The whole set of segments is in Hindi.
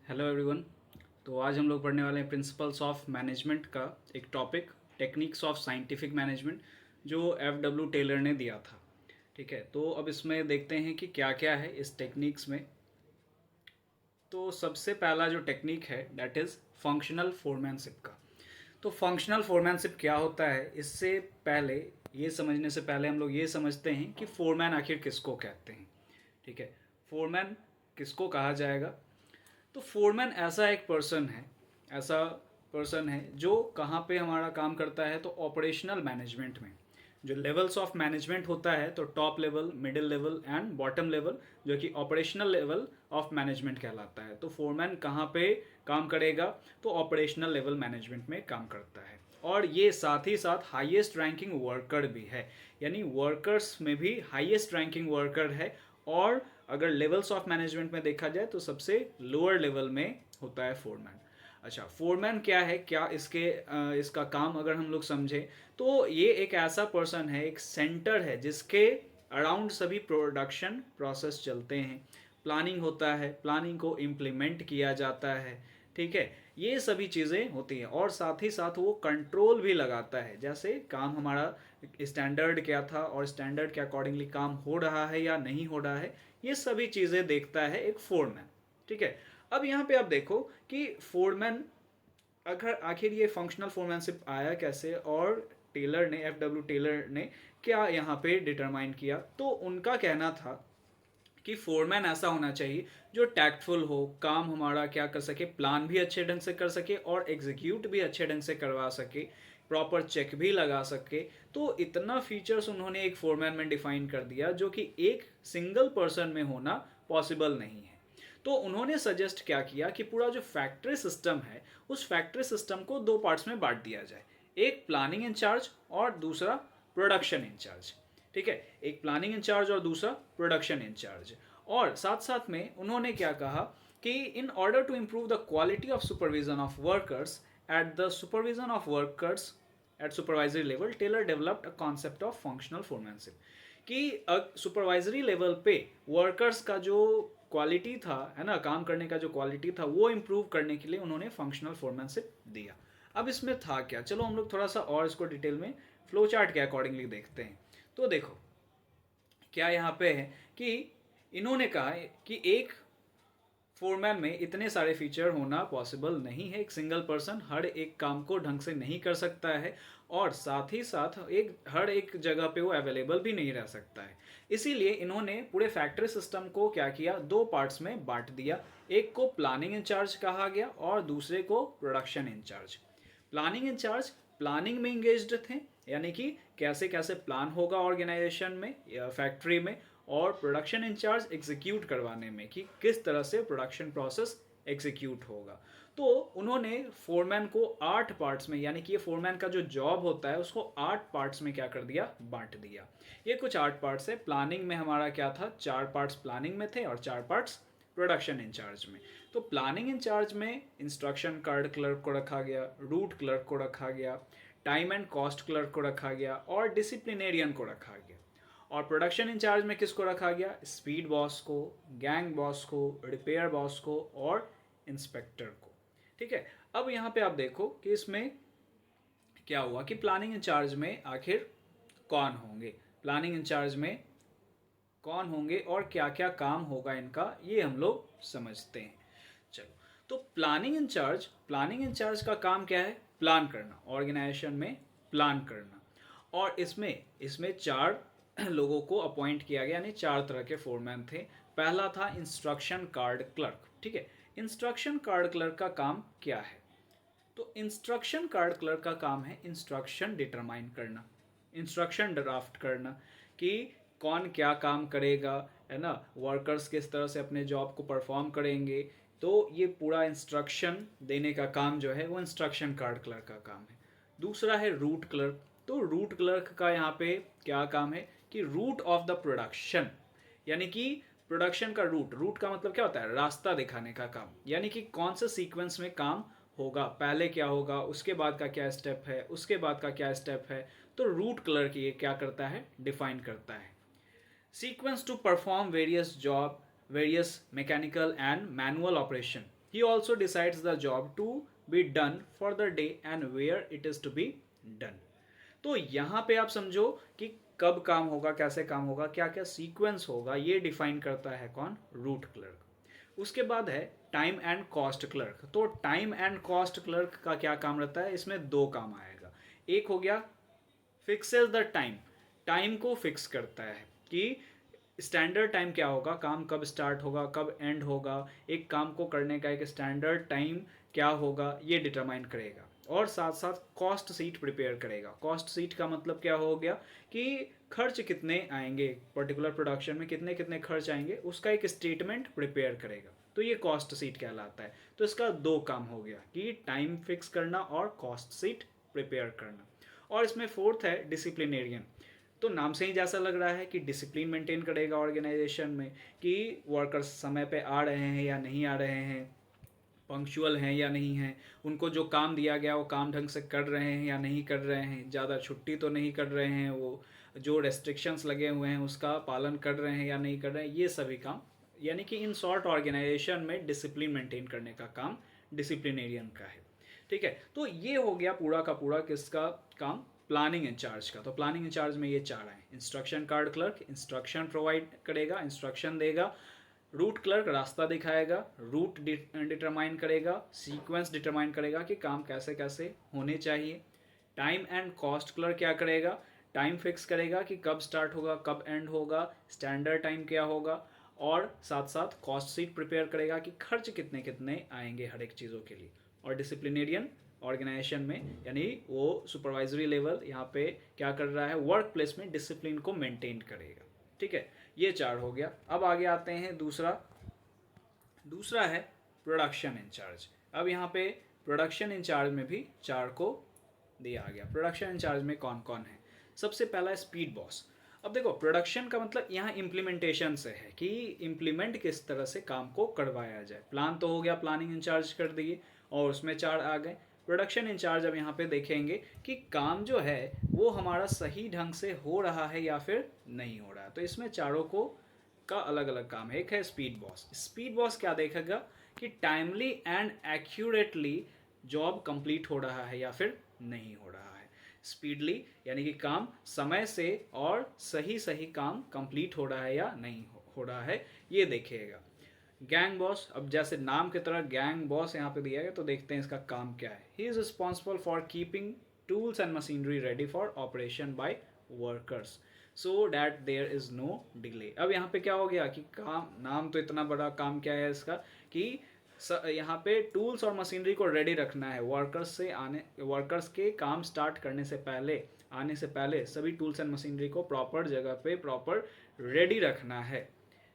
Hello everyone. तो आज हम लोग पढ़ने वाले हैं प्रिंसिपल्स ऑफ मैनेजमेंट का एक topic, techniques of scientific management, जो एफ डब्ल्यू टेलर ने दिया था। ठीक है, तो अब इसमें देखते हैं कि क्या क्या है इस टेक्निक्स में। तो सबसे पहला जो टेक्निक है दैट इज़ फंक्शनल फोरमैनशिप का। तो फंक्शनल फोरमैनशिप क्या होता है, इससे पहले ये समझने से पहले हम लोग ये समझते हैं कि फोरमैन आखिर किसको कहते हैं। ठीक है, फोरमैन किसको कहा जाएगा। तो फोरमैन ऐसा पर्सन है जो कहाँ पे हमारा काम करता है, तो ऑपरेशनल मैनेजमेंट में जो लेवल्स ऑफ मैनेजमेंट होता है, तो top level, middle level and bottom level, जो कि ऑपरेशनल लेवल ऑफ मैनेजमेंट कहलाता है। तो फोरमैन कहाँ पे काम करेगा, तो ऑपरेशनल लेवल मैनेजमेंट में काम करता है। और ये साथ ही साथ हाईएस्ट रैंकिंग वर्कर भी है, यानी वर्कर्स में भी हाईएस्ट रैंकिंग वर्कर है। और अगर लेवल्स ऑफ मैनेजमेंट में देखा जाए तो सबसे लोअर लेवल में होता है फोरमैन। अच्छा, फोरमैन क्या है, क्या इसका काम अगर हम लोग समझे, तो ये एक ऐसा पर्सन है, एक सेंटर है जिसके अराउंड सभी प्रोडक्शन प्रोसेस चलते हैं। प्लानिंग होता है, प्लानिंग को इम्प्लीमेंट किया जाता है। ठीक है, ये सभी चीज़ें होती हैं और साथ ही साथ वो कंट्रोल भी लगाता है, जैसे काम हमारा स्टैंडर्ड क्या था और स्टैंडर्ड के अकॉर्डिंगली काम हो रहा है या नहीं हो रहा है, ये सभी चीज़ें देखता है एक फोरमैन। ठीक है, अब यहाँ पे आप देखो कि फोरमैन अगर आखिर ये फंक्शनल फोरमैनशिप आया कैसे, और टेलर ने, एफ डब्ल्यू टेलर ने क्या यहाँ पे डिटरमाइन किया। तो उनका कहना था कि फोरमैन ऐसा होना चाहिए जो टैक्टफुल हो, काम हमारा क्या कर सके, प्लान भी अच्छे ढंग से कर सके और एग्जीक्यूट भी अच्छे ढंग से करवा सके, प्रॉपर चेक भी लगा सके। तो इतना फीचर्स उन्होंने एक फोरमैन में डिफाइन कर दिया जो कि एक सिंगल पर्सन में होना पॉसिबल नहीं है। तो उन्होंने सजेस्ट क्या किया कि पूरा जो फैक्ट्री सिस्टम है, उस फैक्ट्री सिस्टम को दो पार्ट्स में बांट दिया जाए, एक प्लानिंग इंचार्ज और दूसरा प्रोडक्शन इंचार्ज। ठीक है, एक प्लानिंग इंचार्ज और दूसरा प्रोडक्शन इंचार्ज। और साथ साथ में उन्होंने क्या कहा कि in order to improve the quality of supervision of workers at the supervision of workers at supervisory level, Taylor developed a concept of functional foremanship. कि सुपरवाइजरी लेवल पे वर्कर्स का जो क्वालिटी था, है ना, काम करने का जो क्वालिटी था, वो इम्प्रूव करने के लिए उन्होंने फंक्शनल फोरमैनशिप दिया। अब इसमें था क्या, चलो हम लोग थोड़ा सा और इसको डिटेल में फ्लो चार्ट के अकॉर्डिंगली देखते हैं। तो देखो क्या यहाँ पे है कि इन्होंने कहा कि एक फोरमैन में इतने सारे फीचर होना पॉसिबल नहीं है, एक सिंगल पर्सन हर एक काम को ढंग से नहीं कर सकता है और साथ ही साथ हर एक जगह पे वो अवेलेबल भी नहीं रह सकता है। इसीलिए इन्होंने पूरे फैक्ट्री सिस्टम को क्या किया, दो पार्ट्स में बांट दिया। एक को प्लानिंग इंचार्ज कहा गया और दूसरे को production incharge. Planning incharge planning में इंगेज्ड थे, यानी कि कैसे कैसे प्लान होगा ऑर्गेनाइजेशन में या फैक्ट्री में, और प्रोडक्शन इंचार्ज एग्जीक्यूट करवाने में कि किस तरह से प्रोडक्शन प्रोसेस एग्जीक्यूट होगा। तो उन्होंने फोरमैन को 8 पार्ट्स में, यानी कि ये फोरमैन का जो जॉब होता है उसको 8 पार्ट्स में क्या कर दिया, बांट दिया। ये कुछ 8 पार्ट्स है। प्लानिंग में हमारा क्या था, 4 पार्ट्स प्लानिंग में थे और 4 पार्ट्स प्रोडक्शन इंचार्ज में। तो प्लानिंग इंचार्ज में इंस्ट्रक्शन कार्ड क्लर्क को रखा गया, रूट क्लर्क को रखा गया, टाइम एंड कॉस्ट क्लर्क को रखा गया और डिसिप्लिनेरियन को रखा गया। और प्रोडक्शन इंचार्ज में किसको रखा गया, स्पीड बॉस को, गैंग बॉस को, रिपेयर बॉस को और इंस्पेक्टर को। ठीक है, अब यहाँ पे आप देखो कि इसमें क्या हुआ कि प्लानिंग इंचार्ज में आखिर कौन होंगे, प्लानिंग इंचार्ज में कौन होंगे और क्या क्या काम होगा इनका, ये हम लोग समझते हैं। चलो, तो प्लानिंग इंचार्ज का काम क्या है, प्लान करना, ऑर्गेनाइजेशन में प्लान करना। और इसमें इसमें 4 लोगों को अपॉइंट किया गया, यानी 4 तरह के फोरमैन थे। पहला था इंस्ट्रक्शन कार्ड क्लर्क। ठीक है, इंस्ट्रक्शन कार्ड क्लर्क का काम क्या है, तो इंस्ट्रक्शन कार्ड क्लर्क का काम है इंस्ट्रक्शन डिटरमाइन करना, इंस्ट्रक्शन ड्राफ्ट करना कि कौन क्या काम करेगा, है ना, वर्कर्स किस तरह से अपने जॉब को परफॉर्म करेंगे। तो ये पूरा इंस्ट्रक्शन देने का काम जो है वो इंस्ट्रक्शन कार्ड क्लर्क का काम है। दूसरा है रूट क्लर्क। तो रूट क्लर्क का यहाँ पे क्या काम है कि रूट ऑफ द प्रोडक्शन, यानी कि प्रोडक्शन का रूट, रूट का मतलब क्या होता है, रास्ता दिखाने का काम, यानी कि कौन से सीक्वेंस में काम होगा, पहले क्या होगा, उसके बाद का क्या स्टेप है, उसके बाद का क्या स्टेप है। तो रूट क्लर्क ये क्या करता है, डिफाइन करता है। Sequence to perform various job, various mechanical and manual operation, he also decides the job to be done for the day and where it is to be done. तो यहाँ पे आप समझो कि कब काम होगा, कैसे काम होगा, क्या क्या सीक्वेंस होगा, ये डिफाइन करता है कौन, रूट क्लर्क। उसके बाद है टाइम एंड कॉस्ट क्लर्क। तो टाइम एंड कॉस्ट क्लर्क का क्या काम रहता है, इसमें दो काम आएगा। एक हो गया फिक्सेस द टाइम, टाइम को फिक्स करता है कि स्टैंडर्ड टाइम क्या होगा, काम कब स्टार्ट होगा, कब एंड होगा, एक काम को करने का एक स्टैंडर्ड टाइम क्या होगा, ये डिटरमाइन करेगा। और साथ साथ कॉस्ट सीट प्रिपेयर करेगा। कॉस्ट सीट का मतलब क्या हो गया कि खर्च कितने आएंगे, पर्टिकुलर प्रोडक्शन में कितने कितने खर्च आएंगे, उसका एक स्टेटमेंट प्रिपेयर करेगा। तो ये कॉस्ट सीट कहलाता है। तो इसका दो काम हो गया कि टाइम फिक्स करना और कॉस्ट सीट प्रिपेयर करना। और इसमें फोर्थ है डिसिप्लिनेरियन। तो नाम से ही जैसा लग रहा है कि डिसिप्लिन मेंटेन करेगा ऑर्गेनाइजेशन में, कि वर्कर्स समय पे आ रहे हैं या नहीं आ रहे हैं, पंक्चुअल हैं या नहीं हैं, उनको जो काम दिया गया वो काम ढंग से कर रहे हैं या नहीं कर रहे हैं, ज़्यादा छुट्टी तो नहीं कर रहे हैं, वो जो रेस्ट्रिक्शंस लगे हुए हैं उसका पालन कर रहे हैं या नहीं कर रहे हैं, ये सभी काम। यानी कि इन शॉर्ट ऑर्गेनाइजेशन में डिसिप्लिन मेंटेन करने का काम डिसिप्लिनेरियन का है। ठीक है, तो ये हो गया पूरा का पूरा किसका काम, प्लानिंग इंचार्ज का। तो प्लानिंग इंचार्ज में ये चार हैं। Instruction card clerk instruction provide करेगा, इंस्ट्रक्शन देगा। रूट क्लर्क रास्ता दिखाएगा, रूट डिटरमाइन करेगा, सीक्वेंस डिटरमाइन करेगा कि काम कैसे कैसे होने चाहिए। टाइम एंड कॉस्ट क्लर्क क्या करेगा, टाइम फिक्स करेगा कि कब स्टार्ट होगा, कब एंड होगा, स्टैंडर्ड टाइम क्या होगा। और साथ साथ कॉस्ट सीट प्रिपेयर करेगा कि खर्च कितने कितने आएंगे हर एक चीज़ों के लिए। और डिसिप्लिनेरियन ऑर्गेनाइजेशन में यानी वो सुपरवाइजरी लेवल यहाँ पे क्या कर रहा है, वर्क प्लेस में डिसिप्लिन को मेंटेन करेगा। ठीक है, ये चार हो गया। अब आगे आते हैं दूसरा। दूसरा है प्रोडक्शन इंचार्ज। अब यहाँ पे प्रोडक्शन इंचार्ज में भी चार को दिया गया। प्रोडक्शन इंचार्ज में कौन कौन है, सबसे पहला है स्पीड बॉस। अब देखो प्रोडक्शन का मतलब यहाँ इम्प्लीमेंटेशन से है कि इम्प्लीमेंट किस तरह से काम को करवाया जाए। प्लान तो हो गया, प्लानिंग इंचार्ज कर दिए और उसमें चार आ गए। प्रोडक्शन इंचार्ज अब यहाँ पे देखेंगे कि काम जो है वो हमारा सही ढंग से हो रहा है या फिर नहीं हो रहा है। तो इसमें चारों को का अलग अलग काम है। एक है स्पीड बॉस। स्पीड बॉस क्या देखेगा कि timely and accurately job complete हो रहा है या फिर नहीं हो रहा है। स्पीडली यानी कि काम समय से और सही सही काम कंप्लीट हो रहा है या नहीं हो रहा है, ये देखेगा। गैंग बॉस, अब जैसे नाम की तरह गैंग बॉस यहाँ पे दिया गया, तो देखते हैं इसका काम क्या है। He is responsible for keeping tools and machinery ready for operation by workers so that there is no delay. अब यहाँ पे क्या हो गया कि काम, नाम तो इतना बड़ा काम क्या है इसका कि यहाँ पे टूल्स और मशीनरी को रेडी रखना है। वर्कर्स के काम स्टार्ट करने से पहले, आने से पहले सभी टूल्स एंड मशीनरी को प्रॉपर जगह पे प्रॉपर रेडी रखना है।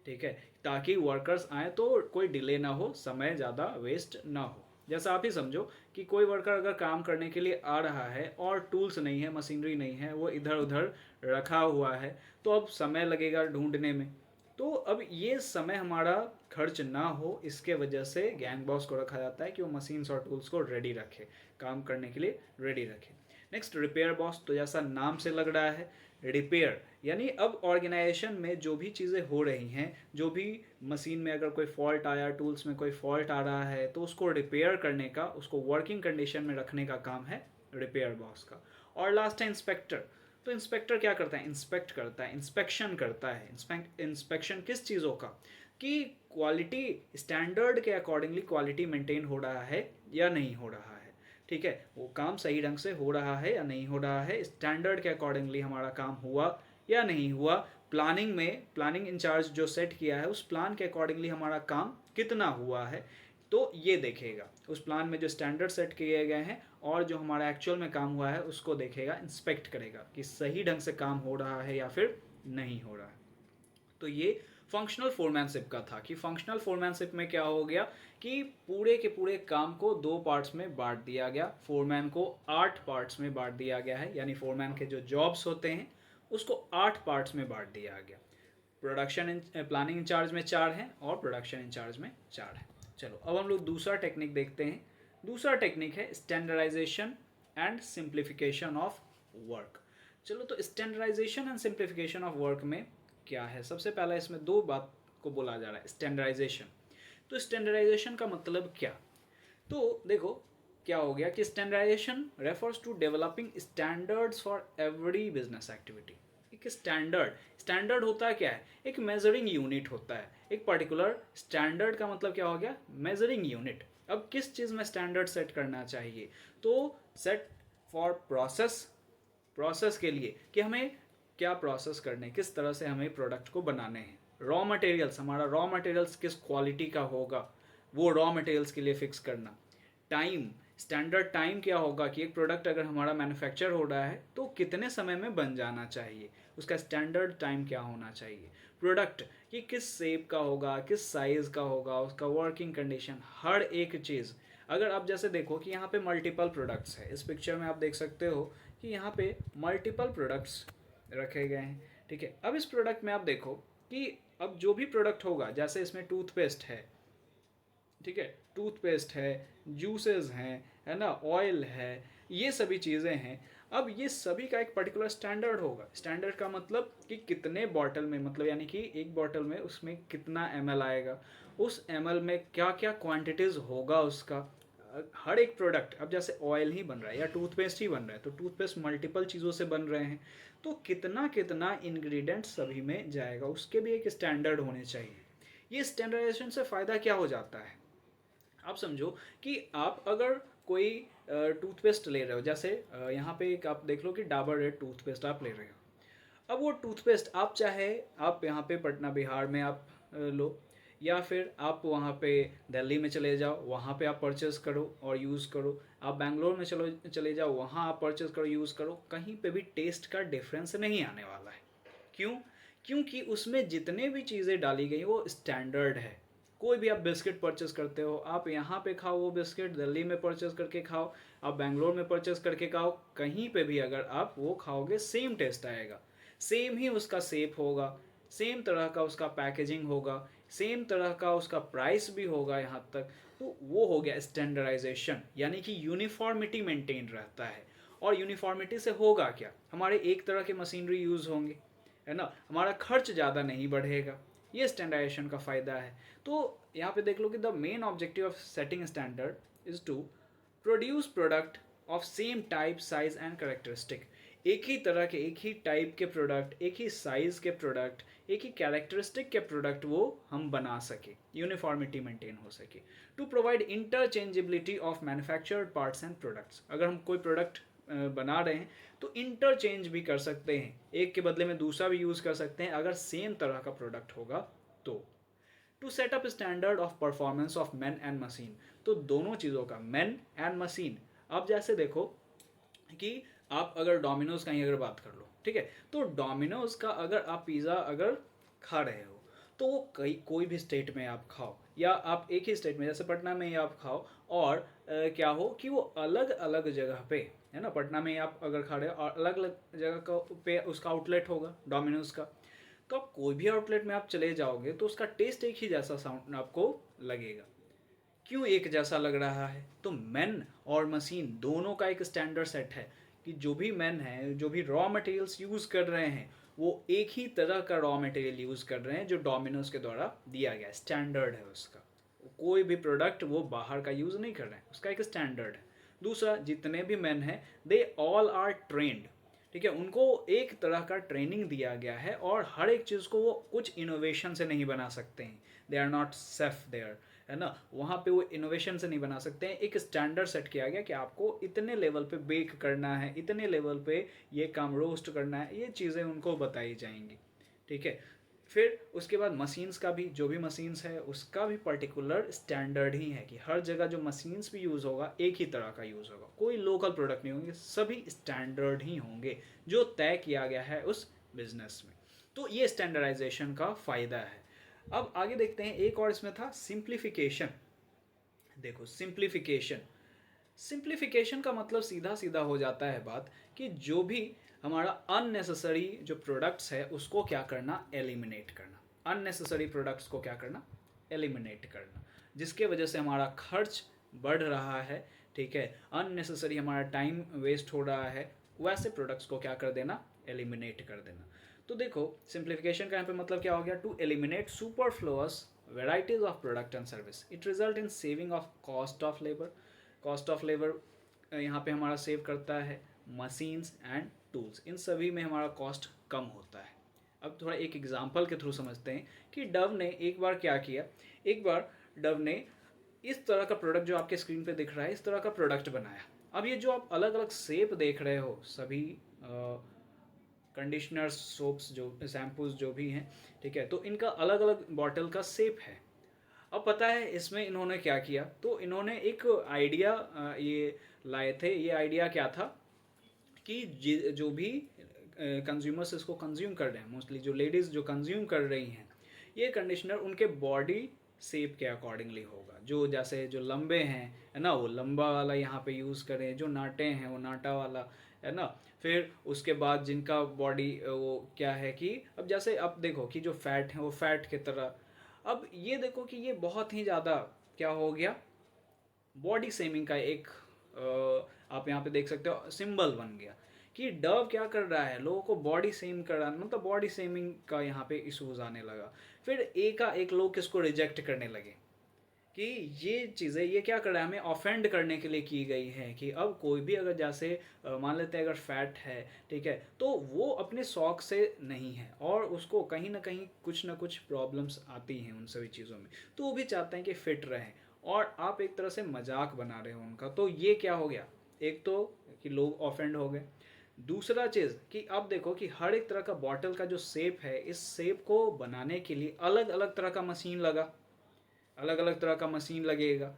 ठीक है, ताकि वर्कर्स आए तो कोई डिले ना हो, समय ज़्यादा वेस्ट ना हो। जैसा आप ही समझो कि कोई वर्कर अगर काम करने के लिए आ रहा है और टूल्स नहीं है, मशीनरी नहीं है, वो इधर उधर रखा हुआ है, तो अब समय लगेगा ढूंढने में। तो अब ये समय हमारा खर्च ना हो, इसके वजह से गैंग बॉस को रखा जाता है कि वो मशीन्स और टूल्स को रेडी रखे, काम करने के लिए रेडी रखे। Next repair boss. तो जैसा नाम से लग रहा है रिपेयर, यानी अब ऑर्गेनाइजेशन में जो भी चीज़ें हो रही हैं, जो भी मशीन में अगर कोई फॉल्ट आया, टूल्स में कोई फॉल्ट आ रहा है, तो उसको रिपेयर करने का, उसको वर्किंग कंडीशन में रखने का काम है रिपेयर बॉस का। और लास्ट है इंस्पेक्टर। तो इंस्पेक्टर क्या करता है, इंस्पेक्ट करता है, इंस्पेक्शन करता है। इंस्पेक्शन किस चीज़ों का, कि क्वालिटी स्टैंडर्ड के अकॉर्डिंगली क्वालिटी मेंटेन हो रहा है या नहीं हो रहा है। ठीक है, वो काम सही ढंग से हो रहा है या नहीं हो रहा है, स्टैंडर्ड के अकॉर्डिंगली हमारा काम हुआ या नहीं हुआ। प्लानिंग में प्लानिंग इंचार्ज जो सेट किया है उस प्लान के अकॉर्डिंगली हमारा काम कितना हुआ है, तो ये देखेगा। उस प्लान में जो स्टैंडर्ड सेट किए गए हैं और जो हमारा एक्चुअल में काम हुआ है उसको देखेगा, इंस्पेक्ट करेगा कि सही ढंग से काम हो रहा है या फिर नहीं हो रहा है। तो ये फंक्शनल फोरमैनशिप का था कि फंक्शनल फोरमैनशिप में क्या हो गया कि पूरे के पूरे काम को दो पार्ट्स में बांट दिया गया। फोरमैन को 8 पार्ट्स में बांट दिया गया है, यानी फोरमैन के जो जॉब्स होते हैं उसको 8 पार्ट्स में बांट दिया गया। प्रोडक्शन प्लानिंग इंचार्ज में 4 हैं और प्रोडक्शन इंचार्ज में 4 हैं। चलो अब हम लोग दूसरा टेक्निक देखते हैं। दूसरा टेक्निक है standardisation and simplification of work. चलो, तो standardisation and simplification of work में क्या है, सबसे पहला इसमें दो बात को बोला जा रहा है। स्टैंडर्डाइजेशन, तो स्टैंडर्डाइजेशन का मतलब क्या? तो देखो क्या हो गया कि standardisation refers to developing standards for every business activity. एक स्टैंडर्ड होता है क्या है? एक मेजरिंग यूनिट होता है। एक पर्टिकुलर स्टैंडर्ड का मतलब क्या हो गया? Measuring unit. अब किस चीज़ में स्टैंडर्ड सेट करना चाहिए? तो सेट फॉर प्रोसेस के लिए कि हमें क्या प्रोसेस करने, किस तरह से हमें प्रोडक्ट को बनाने हैं। रॉ मटेरियल्स, हमारा रॉ मटेरियल्स किस क्वालिटी का होगा, वो रॉ मटेरियल्स के लिए फिक्स करना। टाइम, स्टैंडर्ड टाइम क्या होगा कि एक प्रोडक्ट अगर हमारा मैन्युफैक्चर हो रहा है तो कितने समय में बन जाना चाहिए, उसका स्टैंडर्ड टाइम क्या होना चाहिए। प्रोडक्ट कि किस शेप का होगा, किस साइज़ का होगा, उसका वर्किंग कंडीशन, हर एक चीज़। अगर आप जैसे देखो कि यहाँ पे मल्टीपल प्रोडक्ट्स है, इस पिक्चर में आप देख सकते हो कि यहाँ पे मल्टीपल प्रोडक्ट्स रखे गए हैं। ठीक है, अब इस प्रोडक्ट में आप देखो कि अब जो भी प्रोडक्ट होगा, जैसे इसमें टूथपेस्ट है, ठीक है, टूथपेस्ट है, जूसेस हैं, है ना, ऑयल है, ये सभी चीज़ें हैं। अब ये सभी का एक पर्टिकुलर स्टैंडर्ड होगा। स्टैंडर्ड का मतलब कि कितने बॉटल में, मतलब यानी कि एक बॉटल में उसमें कितना ml आएगा, उस ml में क्या क्या क्वांटिटीज़ होगा उसका। हर एक प्रोडक्ट, अब जैसे ऑयल ही बन रहा है या टूथपेस्ट ही बन रहा है, तो टूथपेस्ट मल्टीपल चीज़ों से बन रहे हैं, तो कितना कितना इंग्रेडिएंट सभी में जाएगा, उसके भी एक स्टैंडर्ड होने चाहिए। ये स्टैंडर्डाइजेशन से फ़ायदा क्या हो जाता है? आप समझो कि आप अगर कोई टूथपेस्ट ले रहे हो, जैसे यहाँ पे एक आप देख लो कि डाबर रेड टूथपेस्ट आप ले रहे हो। अब वो टूथपेस्ट आप चाहे आप यहाँ पे पटना बिहार में आप लो, या फिर आप वहाँ पे दिल्ली में चले जाओ, वहाँ पे आप परचेज़ करो और यूज़ करो। आप बैंगलोर में चले जाओ, वहाँ आप परचेज़ करो, यूज़ करो, कहीं पे भी टेस्ट का डिफरेंस नहीं आने वाला है। क्यों? क्योंकि उसमें जितने भी चीज़ें डाली गई वो स्टैंडर्ड है। कोई भी आप बिस्किट परचेस करते हो, आप यहाँ पे खाओ वो बिस्किट, दिल्ली में परचेस करके खाओ, आप बैंगलोर में परचेस करके खाओ, कहीं पे भी अगर आप वो खाओगे सेम टेस्ट आएगा, सेम ही उसका शेप होगा, सेम तरह का उसका पैकेजिंग होगा, सेम तरह का उसका प्राइस भी होगा यहाँ तक। तो वो हो गया स्टैंडर्डाइजेशन, यानी कि यूनिफॉर्मिटी मेंटेन रहता है। और यूनिफॉर्मिटी से होगा क्या? हमारे एक तरह के मशीनरी यूज़ होंगे, है ना, हमारा खर्च ज़्यादा नहीं बढ़ेगा। ये स्टैंडर्डाइजेशन का फ़ायदा है। तो यहाँ पे देख लो कि the main objective of setting standard is to produce product of same type, size and characteristic. एक ही तरह के, एक ही टाइप के प्रोडक्ट, एक ही साइज़ के प्रोडक्ट, एक ही कैरेक्टरिस्टिक के प्रोडक्ट वो हम बना सके, यूनिफॉर्मिटी मेंटेन हो सके। To provide interchangeability of manufactured parts and products. अगर हम कोई प्रोडक्ट बना रहे हैं तो इंटरचेंज भी कर सकते हैं, एक के बदले में दूसरा भी यूज़ कर सकते हैं अगर सेम तरह का प्रोडक्ट होगा तो। To set up standard of performance of man and machine. तो दोनों चीज़ों का, मैन एंड मशीन। अब जैसे देखो कि आप अगर डोमिनोज का ही अगर बात कर लो, ठीक है, तो डोमिनोज का अगर आप पिज़्ज़ा अगर खा रहे हो तो वो कोई भी स्टेट में आप खाओ, या आप एक ही स्टेट में जैसे पटना में ही आप खाओ, और क्या हो कि वो अलग अलग जगह पे, है ना, पटना में आप अगर खा रहे हो और अलग अलग जगह का पे उसका आउटलेट होगा डोमिनोज का, तो आप कोई भी आउटलेट में आप चले जाओगे तो उसका टेस्ट एक ही जैसा साउंड आपको लगेगा। क्यों एक जैसा लग रहा है? तो मैन और मशीन दोनों का एक स्टैंडर्ड सेट है कि जो भी मैन है, जो भी रॉ मटेरियल्स यूज़ कर रहे हैं, वो एक ही तरह का रॉ मटेरियल यूज़ कर रहे हैं जो डोमिनोज के द्वारा दिया गया स्टैंडर्ड है उसका। कोई भी प्रोडक्ट वो बाहर का यूज़ नहीं कर रहे हैं, उसका एक स्टैंडर्ड है। दूसरा, जितने भी मैन हैं दे ऑल आर ट्रेंड, ठीक है, उनको एक तरह का ट्रेनिंग दिया गया है और हर एक चीज़ को वो कुछ इनोवेशन से नहीं बना सकते हैं। They are not safe there, है ना, वहाँ पे वो इनोवेशन से नहीं बना सकते हैं। एक स्टैंडर्ड सेट किया गया कि आपको इतने लेवल पे बेक करना है, इतने लेवल पे ये काम रोस्ट करना है, ये चीज़ें उनको बताई जाएंगी। ठीक है, फिर उसके बाद मशीन्स का भी, जो भी मशीन्स है उसका भी पर्टिकुलर स्टैंडर्ड ही है कि हर जगह जो मशीन्स भी यूज़ होगा एक ही तरह का यूज़ होगा, कोई लोकल प्रोडक्ट नहीं होंगे, सभी स्टैंडर्ड ही होंगे जो तय किया गया है उस बिजनेस में। तो ये स्टैंडर्डाइजेशन का फ़ायदा है। अब आगे देखते हैं, एक और इसमें था सिंप्लीफिकेशन। देखो सिंप्लीफिकेशन, सिंप्लीफिकेशन का मतलब सीधा सीधा हो जाता है बात कि जो भी हमारा अननेसेसरी जो प्रोडक्ट्स है उसको क्या करना, एलिमिनेट करना। अननेसेसरी प्रोडक्ट्स को क्या करना, एलिमिनेट करना, जिसके वजह से हमारा खर्च बढ़ रहा है, ठीक है, अननेसेसरी हमारा टाइम वेस्ट हो रहा है, वैसे प्रोडक्ट्स को क्या कर देना, एलिमिनेट कर देना। तो देखो सिंप्लीफिकेशन का यहाँ पे मतलब क्या हो गया, to eliminate superfluous varieties of product and service. It result in saving of cost of labor. Cost of labor यहाँ पे हमारा सेव करता है मशीन्स एंड टूल्स, इन सभी में हमारा कॉस्ट कम होता है. अब थोड़ा एक एग्जांपल के थ्रू समझते हैं कि डव ने एक बार क्या किया. एक बार डव ने इस तरह का प्रोडक्ट जो आपके स्क्रीन पे दिख रहा है, इस तरह का प्रोडक्ट बनाया. अब ये जो आप अलग अलग शेप देख रहे हो, सभी कंडीशनर, सोप्स, जो शैम्पूज जो भी हैं, ठीक है, तो इनका अलग अलग बॉटल का शेप है. अब पता है इसमें इन्होंने क्या किया, तो इन्होंने एक आइडिया ये लाए थे. ये आइडिया क्या था कि जो भी कंज्यूमर्स इसको कंज्यूम कर रहे हैं, मोस्टली जो लेडीज़ जो कंज्यूम कर रही हैं, ये कंडीशनर उनके बॉडी शेप के अकॉर्डिंगली होगा. जो जैसे जो लंबे हैं, है ना, वो लंबा वाला यहाँ पे यूज़ करें. जो नाटे हैं वो नाटा वाला, है ना. फिर उसके बाद जिनका बॉडी वो क्या है कि अब जैसे आप देखो कि जो फैट है वो फैट की तरह. अब ये देखो कि ये बहुत ही ज़्यादा क्या हो गया, बॉडी शेमिंग का एक आप यहाँ पे देख सकते हो सिंबल बन गया कि डव क्या कर रहा है, लोगों को बॉडी शेम कर रहा है. मतलब बॉडी शेमिंग का यहाँ पे इशूज़ आने लगा. फिर एक लोग इसको रिजेक्ट करने लगे कि ये चीज़ें ये क्या कर रहा है, हमें ऑफेंड करने के लिए की गई है. कि अब कोई भी अगर जैसे मान लेते हैं अगर फैट है, ठीक है, तो वो अपने शौक से नहीं है और उसको कहीं ना कहीं कुछ ना कुछ प्रॉब्लम्स आती हैं उन सभी चीज़ों में, तो वो भी चाहते हैं कि फिट रहें और आप एक तरह से मजाक बना रहे हो उनका. तो ये क्या हो गया, एक तो कि लोग ऑफेंड हो गए. दूसरा चीज़ कि अब देखो कि हर एक तरह का बॉटल का जो शेप है, इस शेप को बनाने के लिए अलग अलग तरह का मशीन लगा, अलग अलग तरह का मशीन लगेगा.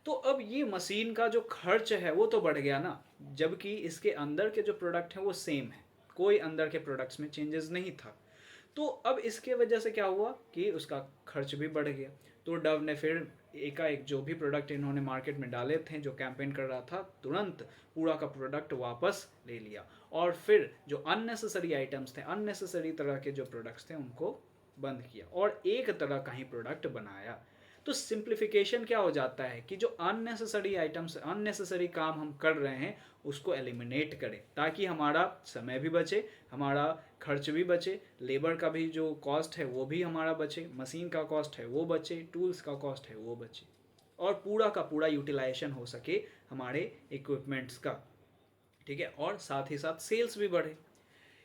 तो अब ये मशीन का जो खर्च है वो तो बढ़ गया ना, जबकि इसके अंदर के जो प्रोडक्ट हैं वो सेम है, कोई अंदर के प्रोडक्ट्स में चेंजेस नहीं था. तो अब इसके वजह से क्या हुआ कि उसका खर्च भी बढ़ गया. तो डव ने फिर एकाएक जो भी प्रोडक्ट इन्होंने मार्केट में डाले थे, जो कैंपेन कर रहा था, तुरंत पूरा का प्रोडक्ट वापस ले लिया और फिर जो अननेसेसरी आइटम्स थे, अननेसेसरी तरह के जो प्रोडक्ट्स थे, उनको बंद किया और एक तरह का ही प्रोडक्ट बनाया. तो सिंप्लीफिकेशन क्या हो जाता है कि जो अननेसेसरी आइटम्स, अननेसेसरी काम हम कर रहे हैं, उसको एलिमिनेट करें ताकि हमारा समय भी बचे, हमारा खर्च भी बचे, लेबर का भी जो कॉस्ट है वो भी हमारा बचे, मशीन का कॉस्ट है वो बचे, टूल्स का कॉस्ट है वो बचे और पूरा का पूरा यूटिलाइजेशन हो सके हमारे इक्विपमेंट्स का. ठीक है, और साथ ही साथ सेल्स भी बढ़े.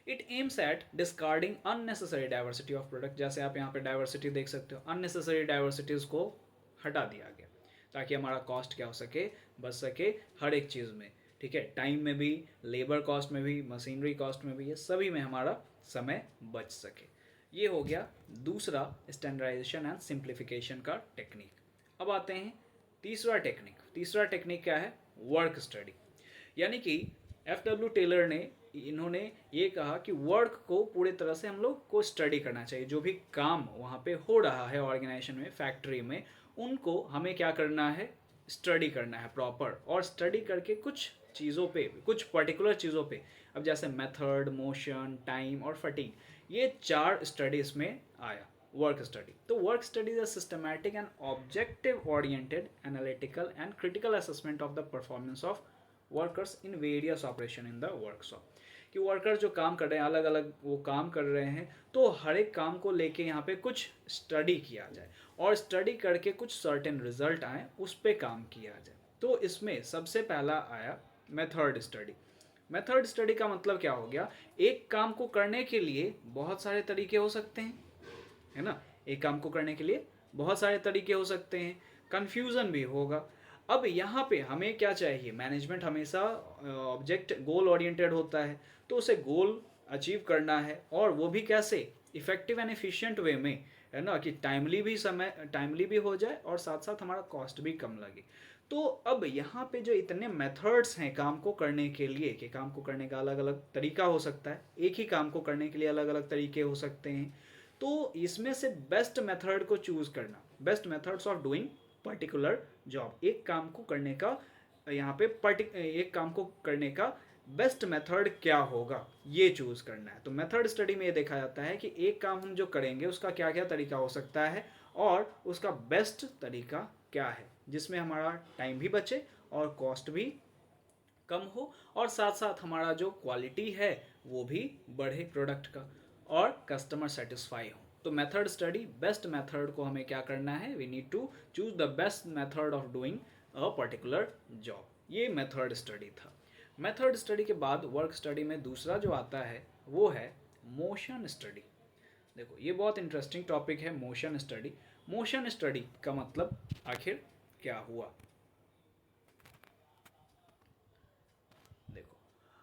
It aims at discarding unnecessary diversity of product. जैसे आप यहाँ पे डाइवर्सिटी देख सकते हो, अननेसेसरी डाइवर्सिटीज़ को हटा दिया गया ताकि हमारा कॉस्ट क्या हो सके, बच सके हर एक चीज़ में. ठीक है, टाइम में भी, लेबर कॉस्ट में भी, मशीनरी कॉस्ट में भी, ये सभी में हमारा समय बच सके. ये हो गया दूसरा स्टैंडर्डाइजेशन एंड सिंप्लीफिकेशन का टेक्निक. अब आते हैं तीसरा टेक्निक. तीसरा टेक्निक क्या है, वर्क स्टडी. यानी कि F.W. टेलर ने इन्होंने ये कहा कि वर्क को पूरे तरह से हम लोग को स्टडी करना चाहिए. जो भी काम वहाँ पे हो रहा है ऑर्गेनाइजेशन में, फैक्ट्री में, उनको हमें क्या करना है, स्टडी करना है प्रॉपर. और स्टडी करके कुछ चीज़ों पे, कुछ पर्टिकुलर चीज़ों पे, अब जैसे मेथड, मोशन, टाइम और फटीग, ये 4 स्टडीज़ में आया वर्क स्टडी. तो work study is a systematic and objective oriented analytical and critical assessment of the performance of workers in various operation in the workshop. कि वर्कर जो काम कर रहे हैं, अलग अलग वो काम कर रहे हैं, तो हर एक काम को लेके यहाँ पे कुछ स्टडी किया जाए और स्टडी करके कुछ सर्टेन रिजल्ट आए, उस पर काम किया जाए. तो इसमें सबसे पहला आया मेथड स्टडी. मेथड स्टडी का मतलब क्या हो गया, एक काम को करने के लिए बहुत सारे तरीके हो सकते हैं, है ना. एक काम को करने के लिए बहुत सारे तरीके हो सकते हैं, कन्फ्यूज़न भी होगा. अब यहाँ पे हमें क्या चाहिए, मैनेजमेंट हमेशा ऑब्जेक्ट गोल ओरिएंटेड होता है, तो उसे गोल अचीव करना है और वो भी कैसे, इफेक्टिव एंड एफिशिएंट वे में, है ना, कि टाइमली भी हो जाए और साथ साथ हमारा कॉस्ट भी कम लगे. तो अब यहाँ पे जो इतने मेथड्स हैं काम को करने के लिए, कि काम को करने का अलग अलग तरीका हो सकता है, एक ही काम को करने के लिए अलग अलग तरीके हो सकते हैं, तो इसमें से बेस्ट मेथड को चूज़ करना, best methods of doing particular job, एक काम को करने का, यहाँ पे एक काम को करने का बेस्ट मेथड क्या होगा, ये चूज़ करना है. तो मेथड स्टडी में ये देखा जाता है कि एक काम हम जो करेंगे उसका क्या क्या तरीका हो सकता है और उसका बेस्ट तरीका क्या है, जिसमें हमारा टाइम भी बचे और कॉस्ट भी कम हो और साथ साथ हमारा जो क्वालिटी है वो भी बढ़े प्रोडक्ट का और कस्टमर सेटिस्फाई हो. तो मेथड स्टडी, बेस्ट मेथड को हमें क्या करना है, we need to choose the best method of doing a particular job. ये मेथड स्टडी था। मेथड स्टडी के बाद वर्क स्टडी में दूसरा जो आता है वो है मोशन स्टडी। देखो ये बहुत इंटरेस्टिंग टॉपिक है, मोशन स्टडी। मोशन स्टडी का मतलब आखिर क्या हुआ, देखो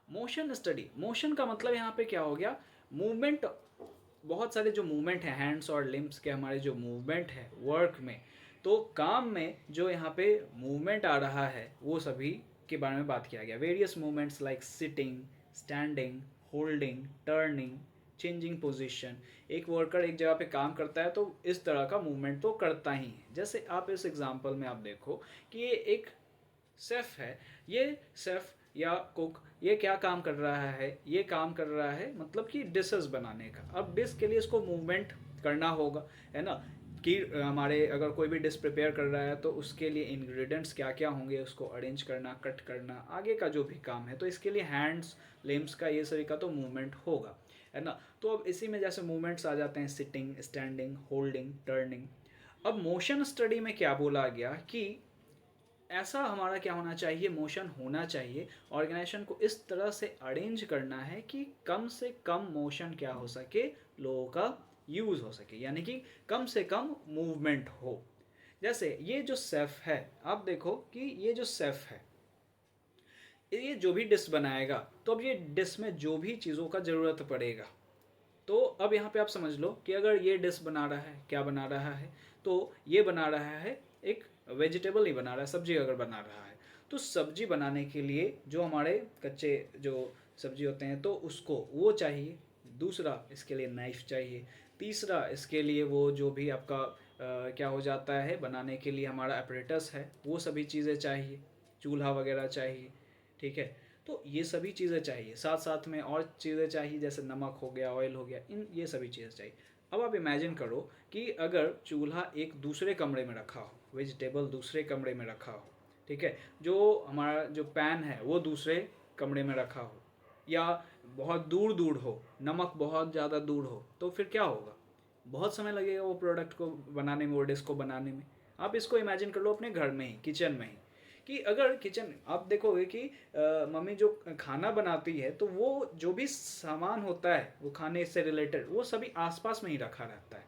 मोशन स्टडी, मोशन का मतलब यहाँ पे क्या हो गया, मूवमेंट। बहुत सारे जो मूवमेंट है हैंड्स और लिम्स के, हमारे जो मूवमेंट है वर्क में, तो काम में जो यहाँ पे मूवमेंट आ रहा है वो सभी के बारे में बात किया गया। Various movements like sitting, standing, holding, turning, changing position. एक वर्कर एक जगह पे काम करता है तो इस तरह का मूवमेंट तो करता ही है। जैसे आप इस एग्जांपल में आप देखो कि ये एक शेफ है, ये शेफ या कुक ये क्या काम कर रहा है, ये काम कर रहा है मतलब कि डिशेस बनाने का। अब डिश के लिए इसको मूवमेंट करना होगा, है ना, कि हमारे अगर कोई भी डिश प्रिपेयर कर रहा है तो उसके लिए इंग्रेडिएंट्स क्या क्या होंगे, उसको अरेंज करना, कट करना, आगे का जो भी काम है, तो इसके लिए हैंड्स, लिम्स का, ये सभी का तो मूवमेंट होगा, है ना। तो अब इसी में जैसे मूवमेंट्स आ जाते हैं सिटिंग, स्टैंडिंग, होल्डिंग, टर्निंग। अब मोशन स्टडी में क्या बोला गया कि ऐसा हमारा क्या होना चाहिए, मोशन होना चाहिए, ऑर्गेनाइजेशन को इस तरह से अरेंज करना है कि कम से कम मोशन क्या हो सके, लोगों का यूज़ हो सके, यानी कि कम से कम मूवमेंट हो। जैसे ये जो शेफ है, आप देखो कि ये जो शेफ है ये जो भी डिश बनाएगा, तो अब ये डिश में जो भी चीज़ों का ज़रूरत पड़ेगा, तो अब यहाँ पे आप समझ लो कि अगर ये डिश बना रहा है, क्या बना रहा है, तो ये बना रहा है एक वेजिटेबल ही बना रहा है, सब्जी अगर बना रहा है, तो सब्जी बनाने के लिए जो हमारे कच्चे जो सब्जी होते हैं तो उसको वो चाहिए। दूसरा इसके लिए नाइफ चाहिए। तीसरा इसके लिए वो जो भी आपका क्या हो जाता है, बनाने के लिए हमारा अपरेटस है, वो सभी चीज़ें चाहिए, चूल्हा वगैरह चाहिए, ठीक है। तो ये सभी चीज़ें चाहिए, साथ साथ में और चीज़ें चाहिए जैसे नमक हो गया, ऑयल हो गया, इन ये सभी चीज़ें चाहिए। अब आप इमेजिन करो कि अगर चूल्हा एक दूसरे कमरे में रखा हो, वेजिटेबल दूसरे कमरे में रखा हो, ठीक है, जो हमारा जो पैन है वो दूसरे कमरे में रखा हो, या बहुत दूर दूर हो, नमक बहुत ज़्यादा दूर हो, तो फिर क्या होगा, बहुत समय लगेगा वो प्रोडक्ट को बनाने में, वो डिश को बनाने में। आप इसको इमेजिन कर लो अपने घर में ही, किचन में ही, कि अगर किचन आप देखोगे कि मम्मी जो खाना बनाती है तो वो जो भी सामान होता है वो खाने से रिलेटेड, वो सभी आसपास में ही रखा रहता है।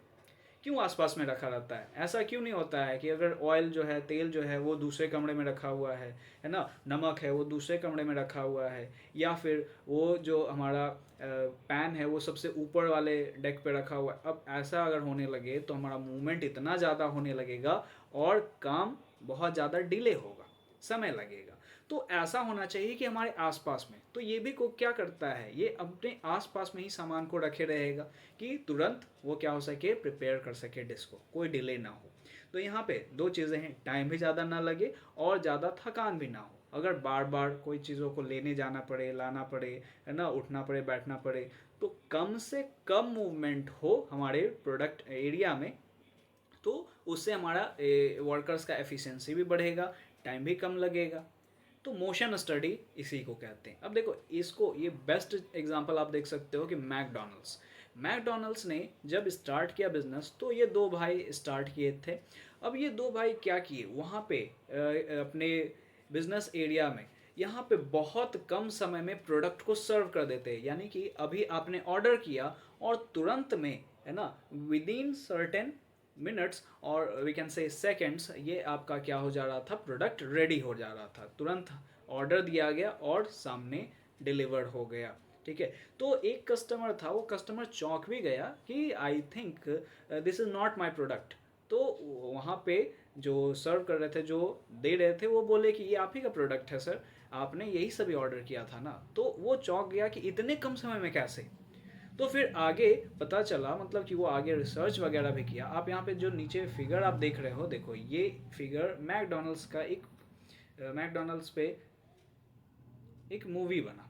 क्यों आसपास में रखा रहता है, ऐसा क्यों नहीं होता है कि अगर ऑयल जो है, तेल जो है वो दूसरे कमरे में रखा हुआ है ना, नमक है वो दूसरे कमरे में रखा हुआ है, या फिर वो जो हमारा पैन है वो सबसे ऊपर वाले डेक पे रखा हुआ है। अब ऐसा अगर होने लगे तो हमारा मूवमेंट इतना ज़्यादा होने लगेगा और काम बहुत ज़्यादा डिले होगा, समय लगेगा। तो ऐसा होना चाहिए कि हमारे आसपास में, तो ये भी को क्या करता है, ये अपने आसपास में ही सामान को रखे रहेगा कि तुरंत वो क्या हो सके, प्रिपेयर कर सके डिश को, कोई डिले ना हो। तो यहाँ पे दो चीज़ें हैं, टाइम भी ज़्यादा ना लगे और ज़्यादा थकान भी ना हो। अगर बार बार कोई चीज़ों को लेने जाना पड़े, लाना पड़े, है ना, उठना पड़े, बैठना पड़े, तो कम से कम मूवमेंट हो हमारे प्रोडक्ट एरिया में, तो उससे हमारा वर्कर्स का एफिशिएंसी भी बढ़ेगा, टाइम भी कम लगेगा। तो मोशन स्टडी इसी को कहते हैं। अब देखो इसको, ये बेस्ट एग्जांपल आप देख सकते हो कि मैकडॉनल्ड्स ने जब स्टार्ट किया बिजनेस, तो ये दो भाई स्टार्ट किए थे। अब ये दो भाई क्या किए, वहाँ पे अपने बिजनेस एरिया में यहाँ पे बहुत कम समय में प्रोडक्ट को सर्व कर देते हैं। यानी कि अभी आपने ऑर्डर किया और तुरंत में, है ना, विद इन सर्टेन मिनट्स और वी कैन से सेकेंड्स, ये आपका क्या हो जा रहा था, प्रोडक्ट रेडी हो जा रहा था, तुरंत ऑर्डर दिया गया और सामने डिलीवर्ड हो गया, ठीक है। तो एक कस्टमर था, वो कस्टमर चौंक भी गया कि I think this is not my product. तो वहाँ पे जो सर्व कर रहे थे, जो दे रहे थे, वो बोले कि ये आप ही का प्रोडक्ट है सर, आपने यही सभी ऑर्डर किया था ना। तो वो चौंक गया कि इतने कम समय में कैसे। तो फिर आगे पता चला, मतलब कि वो आगे रिसर्च वगैरह भी किया। आप यहाँ पे जो नीचे फिगर आप देख रहे हो, देखो ये फिगर मैकडॉनल्ड्स का, एक मैकडॉनल्ड्स पे एक मूवी बना,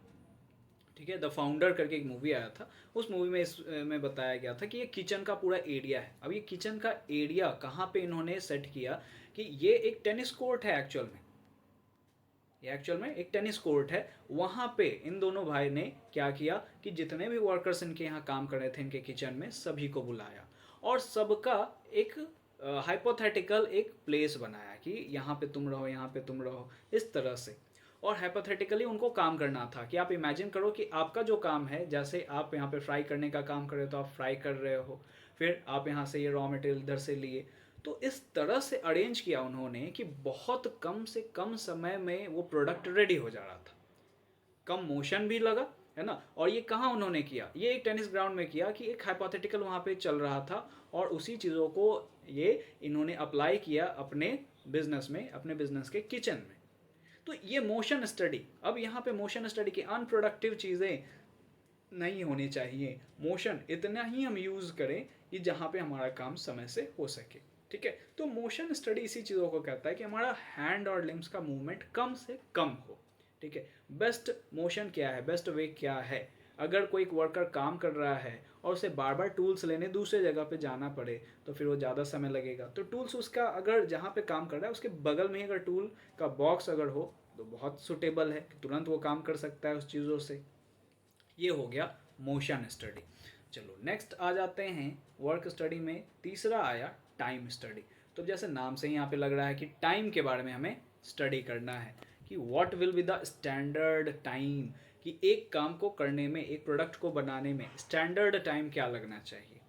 ठीक है, द फाउंडर करके एक मूवी आया था। उस मूवी में इसमें बताया गया था कि ये किचन का पूरा एरिया है। अब ये किचन का एरिया कहाँ पे इन्होंने सेट किया कि ये एक टेनिस कोर्ट है एक्चुअल में, ये एक्चुअल में एक टेनिस कोर्ट है। वहाँ पे इन दोनों भाई ने क्या किया कि जितने भी वर्कर्स इनके यहाँ काम कर रहे थे इनके किचन में, सभी को बुलाया और सबका एक हाइपोथेटिकल एक प्लेस बनाया कि यहाँ पे तुम रहो, यहाँ पे तुम रहो, इस तरह से। और हाइपोथेटिकली उनको काम करना था कि आप इमेजिन करो कि आपका जो काम है, जैसे आप यहाँ पे फ्राई करने का काम कर रहे हो तो आप फ्राई कर रहे हो, फिर आप यहाँ से ये रॉ मटेरियल इधर से लिए, तो इस तरह से अरेंज किया उन्होंने कि बहुत कम से कम समय में वो प्रोडक्ट रेडी हो जा रहा था, कम मोशन भी लगा, है ना। और ये कहाँ उन्होंने किया, ये एक टेनिस ग्राउंड में किया कि एक हाइपोथेटिकल वहाँ पे चल रहा था और उसी चीज़ों को ये इन्होंने अप्लाई किया अपने बिजनेस में, अपने बिजनेस के किचन में। तो ये मोशन स्टडी, अब यहाँ पे मोशन स्टडी की अनप्रोडक्टिव चीज़ें नहीं होनी चाहिए, मोशन इतना ही हम यूज़ करें कि जहाँ पे हमारा काम समय से हो सके, ठीक है। तो मोशन स्टडी इसी चीज़ों को कहता है कि हमारा हैंड और लिम्स का मूवमेंट कम से कम हो, ठीक है। बेस्ट मोशन क्या है, बेस्ट वे क्या है, अगर कोई वर्कर काम कर रहा है और उसे बार बार टूल्स लेने दूसरे जगह पे जाना पड़े तो फिर वो ज़्यादा समय लगेगा। तो टूल्स उसका अगर जहाँ पे काम कर रहा है उसके बगल में ही अगर टूल का बॉक्स अगर हो तो बहुत सुटेबल है कि तुरंत वो काम कर सकता है उस चीज़ों से। ये हो गया मोशन स्टडी। चलो नेक्स्ट आ जाते हैं वर्क स्टडी में, तीसरा आया टाइम स्टडी। तो जैसे नाम से ही यहाँ पे लग रहा है कि टाइम के बारे में हमें स्टडी करना है कि what will be the standard time, कि एक काम को करने में, एक प्रोडक्ट को बनाने में स्टैंडर्ड टाइम क्या लगना चाहिए,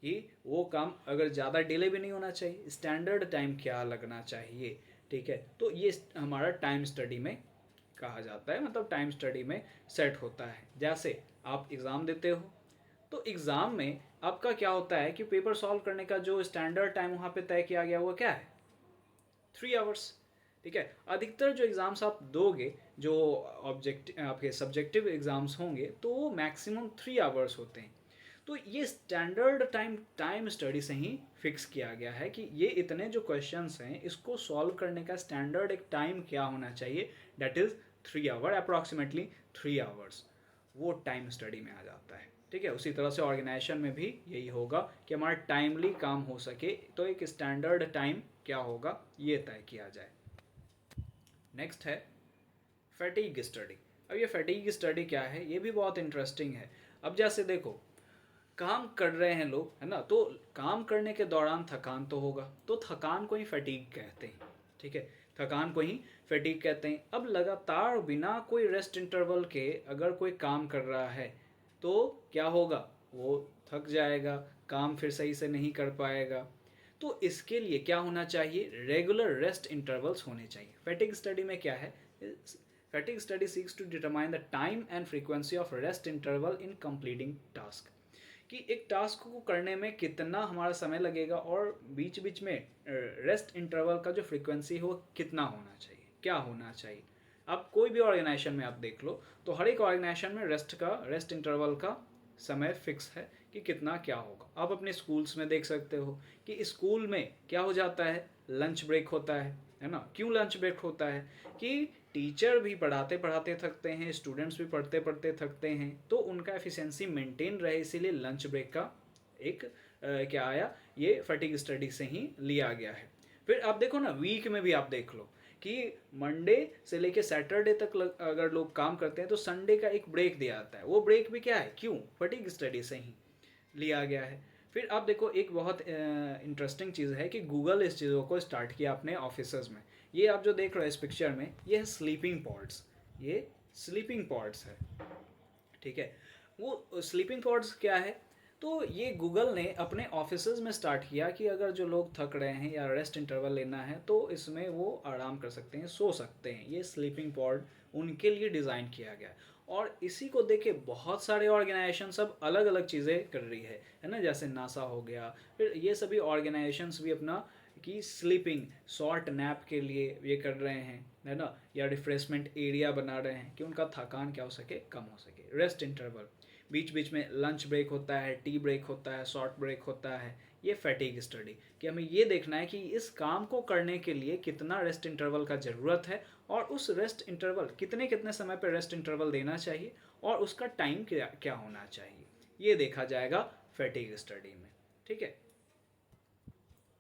कि वो काम अगर ज़्यादा डिले भी नहीं होना चाहिए, स्टैंडर्ड टाइम क्या लगना चाहिए, ठीक है। तो ये हमारा टाइम स्टडी में कहा जाता है, मतलब टाइम स्टडी में सेट होता है। जैसे आप एग्ज़ाम देते हो तो एग्ज़ाम में आपका क्या होता है कि पेपर सॉल्व करने का जो स्टैंडर्ड टाइम वहाँ पे तय किया गया हुआ क्या है, 3 आवर्स, ठीक है। अधिकतर जो एग्ज़ाम्स आप दोगे, जो आपके सब्जेक्टिव एग्ज़ाम्स होंगे, तो वो मैक्सिमम 3 आवर्स होते हैं। तो ये स्टैंडर्ड टाइम स्टडी से ही फिक्स किया गया है कि ये इतने जो क्वेश्चंस हैं इसको सॉल्व करने का स्टैंडर्ड एक टाइम क्या होना चाहिए, that is 3 hour, approximately 3 hours, वो टाइम स्टडी में आ जाता है, ठीक है। उसी तरह से ऑर्गेनाइजेशन में भी यही होगा कि हमारा टाइमली काम हो सके तो एक स्टैंडर्ड टाइम क्या होगा ये तय किया जाए। नेक्स्ट है फैटीग स्टडी। अब ये फैटीग स्टडी क्या है, ये भी बहुत इंटरेस्टिंग है। अब जैसे देखो काम कर रहे हैं लोग, है ना, तो काम करने के दौरान थकान तो होगा, तो थकान को ही फैटीग कहते हैं, ठीक है, थकान को ही फैटीग कहते हैं। अब लगातार बिना कोई रेस्ट इंटरवल के अगर कोई काम कर रहा है तो क्या होगा, वो थक जाएगा, काम फिर सही से नहीं कर पाएगा। तो इसके लिए क्या होना चाहिए, रेगुलर रेस्ट इंटरवल्स होने चाहिए। फैटिग स्टडी में क्या है, fatigue study seeks to determine the time and frequency of rest interval in completing task, कि एक टास्क को करने में कितना हमारा समय लगेगा और बीच बीच में रेस्ट इंटरवल का जो फ्रीक्वेंसी है वो कितना होना चाहिए, क्या होना चाहिए। अब कोई भी ऑर्गेनाइजेशन में आप देख लो तो हर एक ऑर्गेनाइजेशन में रेस्ट इंटरवल का समय फिक्स है कि कितना क्या होगा। आप अपने स्कूल्स में देख सकते हो कि स्कूल में क्या हो जाता है, लंच ब्रेक होता है ना। क्यों लंच ब्रेक होता है, कि टीचर भी पढ़ाते पढ़ाते थकते हैं, स्टूडेंट्स भी पढ़ते पढ़ते थकते हैं, तो उनका एफिशिएंसी मेंटेन रहे, इसीलिए लंच ब्रेक का एक क्या आया, ये फैटिग स्टडी से ही लिया गया है। फिर आप देखो ना, वीक में भी आप देख लो कि मंडे से लेके सैटरडे तक अगर लोग काम करते हैं तो संडे का एक ब्रेक दिया जाता है। वो ब्रेक भी क्या है, क्यों, फैटिग स्टडी से ही लिया गया है। फिर आप देखो एक बहुत इंटरेस्टिंग चीज़ है कि गूगल इस चीज़ों को स्टार्ट किया अपने ऑफिसर्स में। ये आप जो देख रहे हो इस पिक्चर में, ये है स्लीपिंग पॉड्स, ये स्लीपिंग पॉड्स है, ठीक है। वो स्लीपिंग पॉड्स क्या है, तो ये गूगल ने अपने ऑफिसेज में स्टार्ट किया कि अगर जो लोग थक रहे हैं या रेस्ट इंटरवल लेना है तो इसमें वो आराम कर सकते हैं, सो सकते हैं। ये स्लीपिंग पॉड उनके लिए डिज़ाइन किया गया है और इसी को देखे बहुत सारे ऑर्गेनाइजेशन सब अलग अलग चीज़ें कर रही है ना। जैसे नासा हो गया, फिर ये सभी ऑर्गेनाइजेशंस भी अपना कि स्लीपिंग शॉर्ट नैप के लिए ये कर रहे हैं, है ना, या रिफ्रेशमेंट एरिया बना रहे हैं कि उनका थकान क्या हो सके, कम हो सके। रेस्ट इंटरवल, बीच बीच में लंच ब्रेक होता है, टी ब्रेक होता है, शॉर्ट ब्रेक होता है। ये फैटिग स्टडी कि हमें ये देखना है कि इस काम को करने के लिए कितना रेस्ट इंटरवल का ज़रूरत है और उस रेस्ट इंटरवल कितने कितने समय पर रेस्ट इंटरवल देना चाहिए और उसका टाइम क्या क्या होना चाहिए, ये देखा जाएगा फैटिग स्टडी में, ठीक है।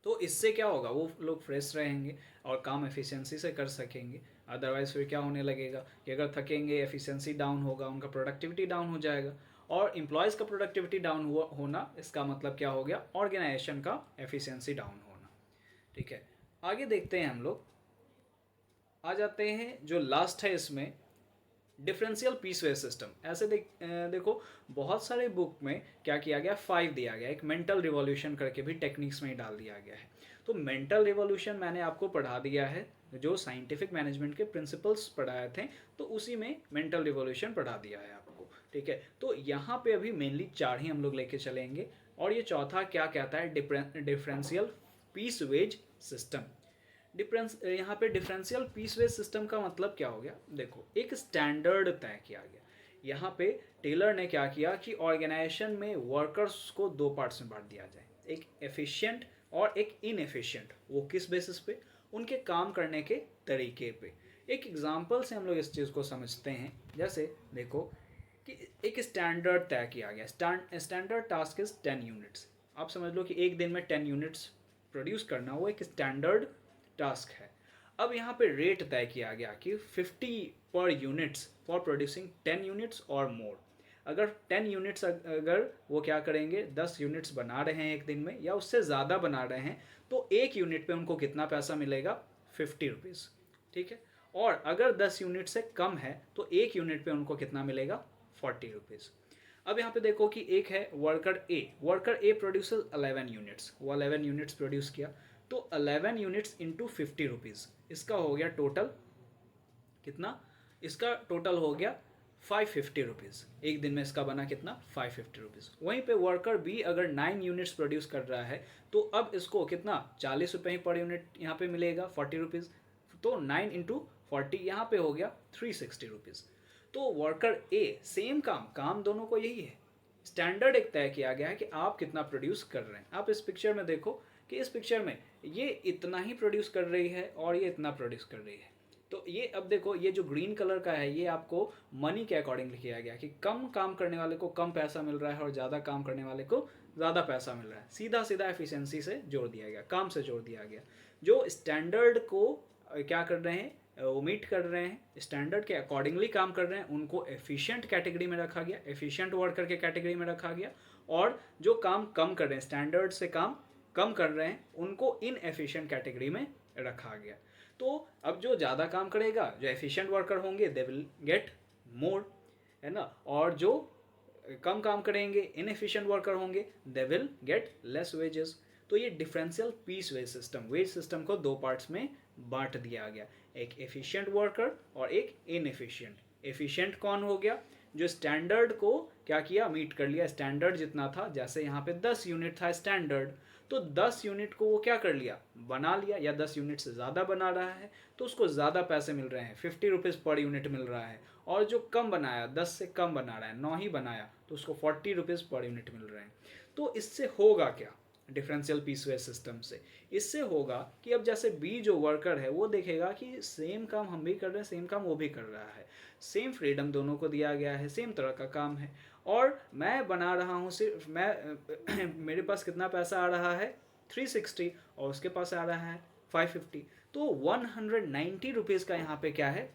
तो इससे क्या होगा, वो लोग फ्रेश रहेंगे और काम एफिशिएंसी से कर सकेंगे। अदरवाइज़ फिर क्या होने लगेगा कि अगर थकेंगे, एफिशिएंसी डाउन होगा, उनका प्रोडक्टिविटी डाउन हो जाएगा और एम्प्लॉयज़ का प्रोडक्टिविटी डाउन होना, इसका मतलब क्या हो गया, ऑर्गेनाइजेशन का एफिशिएंसी डाउन होना। ठीक है, आगे देखते हैं हम लोग, आ जाते हैं जो लास्ट है इसमें, डिफरेंशियल पीसवेज सिस्टम। ऐसे देखो बहुत सारे बुक में क्या किया गया, 5 दिया गया, एक मेंटल रिवॉल्यूशन करके भी टेक्निक्स में ही डाल दिया गया है। तो मेंटल रिवॉल्यूशन मैंने आपको पढ़ा दिया है, जो साइंटिफिक मैनेजमेंट के प्रिंसिपल्स पढ़ाए थे, तो उसी में मेंटल रिवॉल्यूशन पढ़ा दिया है आपको। ठीक है, तो यहाँ पे अभी मेनली 4 ही हम लोग लेके चलेंगे, और ये चौथा क्या कहता है, डिफरेंशियल पीसवेज सिस्टम। डिफरेंस यहाँ पे डिफरेंशियल पीसवेज सिस्टम का मतलब क्या हो गया, देखो एक स्टैंडर्ड तय किया गया। यहाँ पे टेलर ने क्या किया कि ऑर्गेनाइजेशन में वर्कर्स को 2 पार्ट्स में बांट दिया जाए, एक एफिशिएंट और एक इनएफिशिएंट। वो किस बेसिस पे, उनके काम करने के तरीके पे। एक एग्जांपल से हम लोग इस चीज़ को समझते हैं। जैसे देखो कि एक स्टैंडर्ड तय किया गया, स्टैंडर्ड टास्क इज 10 यूनिट्स। आप समझ लो कि एक दिन में 10 यूनिट्स प्रोड्यूस करना, वो एक स्टैंडर्ड टास्क है। अब यहाँ पे रेट तय किया गया कि 50 पर यूनिट्स फॉर प्रोड्यूसिंग 10 यूनिट्स और मोर। अगर 10 यूनिट्स, अगर वो क्या करेंगे, 10 यूनिट्स बना रहे हैं एक दिन में या उससे ज़्यादा बना रहे हैं, तो एक यूनिट पे उनको कितना पैसा मिलेगा, 50 रुपीज़। ठीक है, और अगर 10 यूनिट से कम है तो एक यूनिट पे उनको कितना मिलेगा, 40 रुपीज़। अब यहाँ पे देखो कि एक है वर्कर ए प्रोड्यूसेस 11 यूनिट्स, वो 11 यूनिट्स प्रोड्यूस किया, तो 11 यूनिट्स इंटू 50 रुपीज़, इसका हो गया टोटल कितना, इसका टोटल हो गया 550 रुपीज़। एक दिन में इसका बना कितना, 550 रुपीज़। वहीं पे वर्कर बी अगर 9 यूनिट्स प्रोड्यूस कर रहा है, तो अब इसको कितना, 40 रुपये ही पर यूनिट यहाँ पे मिलेगा, 40 रुपीज़। तो 9 इंटू 40 यहाँ पे हो गया 360 रुपीज़। तो वर्कर ए सेम काम दोनों को यही है, स्टैंडर्ड एक तय किया गया है कि आप कितना प्रोड्यूस कर रहे हैं। आप इस पिक्चर में देखो कि इस पिक्चर में ये इतना ही प्रोड्यूस कर रही है और ये इतना प्रोड्यूस कर रही है। तो ये अब देखो, ये जो ग्रीन कलर का है, ये आपको मनी के अकॉर्डिंग किया गया कि कम काम करने वाले को कम पैसा मिल रहा है और ज़्यादा काम करने वाले को ज़्यादा पैसा मिल रहा है। सीधा सीधा एफिशिएंसी से जोड़ दिया गया, काम से जोड़ दिया गया। जो स्टैंडर्ड को क्या कर रहे हैं, वो मीट कर रहे हैं, स्टैंडर्ड के अकॉर्डिंगली काम कर रहे हैं, उनको एफिशिएंट कैटेगरी में रखा गया, एफिशिएंट वर्कर के कैटेगरी में रखा गया। और जो काम कम कर रहे हैं, स्टैंडर्ड से काम कम कर रहे हैं, उनको इनएफिशिएंट कैटेगरी में रखा गया। तो अब जो ज़्यादा काम करेगा, जो एफिशिएंट वर्कर होंगे, दे विल गेट मोर, है ना, और जो कम काम करेंगे, इनएफिशिएंट वर्कर होंगे, they will get less wages. तो ये differential piece wage system, wage system को 2 पार्ट्स में बांट दिया गया, एक एफिशिएंट वर्कर और एक इनएफिशिएंट। एफिशिएंट कौन हो गया, जो स्टैंडर्ड को क्या किया, मीट कर लिया। स्टैंडर्ड जितना था, जैसे यहाँ पे 10 यूनिट था स्टैंडर्ड, तो 10 यूनिट को वो क्या कर लिया, बना लिया, या 10 यूनिट से ज़्यादा बना रहा है तो उसको ज़्यादा पैसे मिल रहे हैं, 50 रुपीज़ पर यूनिट मिल रहा है। और जो कम बनाया, 10 से कम बना रहा है, 9 ही बनाया, तो उसको 40 रुपीज़ पर यूनिट मिल रहे हैं। तो इससे होगा क्या, डिफरेंशियल पीसवेज सिस्टम से इससे होगा कि अब जैसे बी जो वर्कर है, वो देखेगा कि सेम काम हम भी कर रहे हैं, सेम काम वो भी कर रहा है, सेम फ्रीडम दोनों को दिया गया है, सेम तरह का काम है, और मैं बना रहा हूँ सिर्फ मैं मेरे पास कितना पैसा आ रहा है, 360, और उसके पास आ रहा है 550। तो 190 रुपीज़ का यहाँ पे क्या है,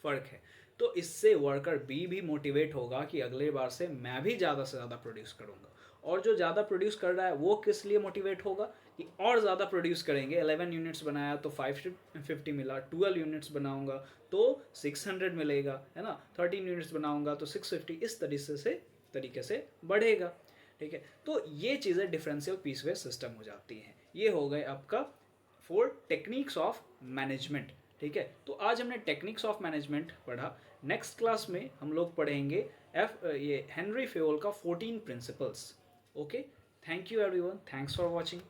फ़र्क है। तो इससे वर्कर बी भी मोटिवेट होगा कि अगले बार से मैं भी ज़्यादा से ज़्यादा प्रोड्यूस करूँगा। और जो ज़्यादा प्रोड्यूस कर रहा है वो किस लिए मोटिवेट होगा, कि और ज़्यादा प्रोड्यूस करेंगे। 11 यूनिट्स बनाया तो 550 मिला, 12 यूनिट्स बनाऊंगा तो 600 मिलेगा, है ना, 13 यूनिट्स बनाऊंगा तो 650, इस तरीके से बढ़ेगा। ठीक है, तो ये चीज़ें डिफरेंशियल पीसवेज सिस्टम हो जाती हैं। ये हो गए आपका 4 टेक्निक्स ऑफ मैनेजमेंट। ठीक है, तो आज हमने टेक्निक्स ऑफ मैनेजमेंट पढ़ा। नेक्स्ट क्लास में हम लोग पढ़ेंगे ये हेनरी फेयोल का 14 principles. Okay, thank you everyone, thanks for watching.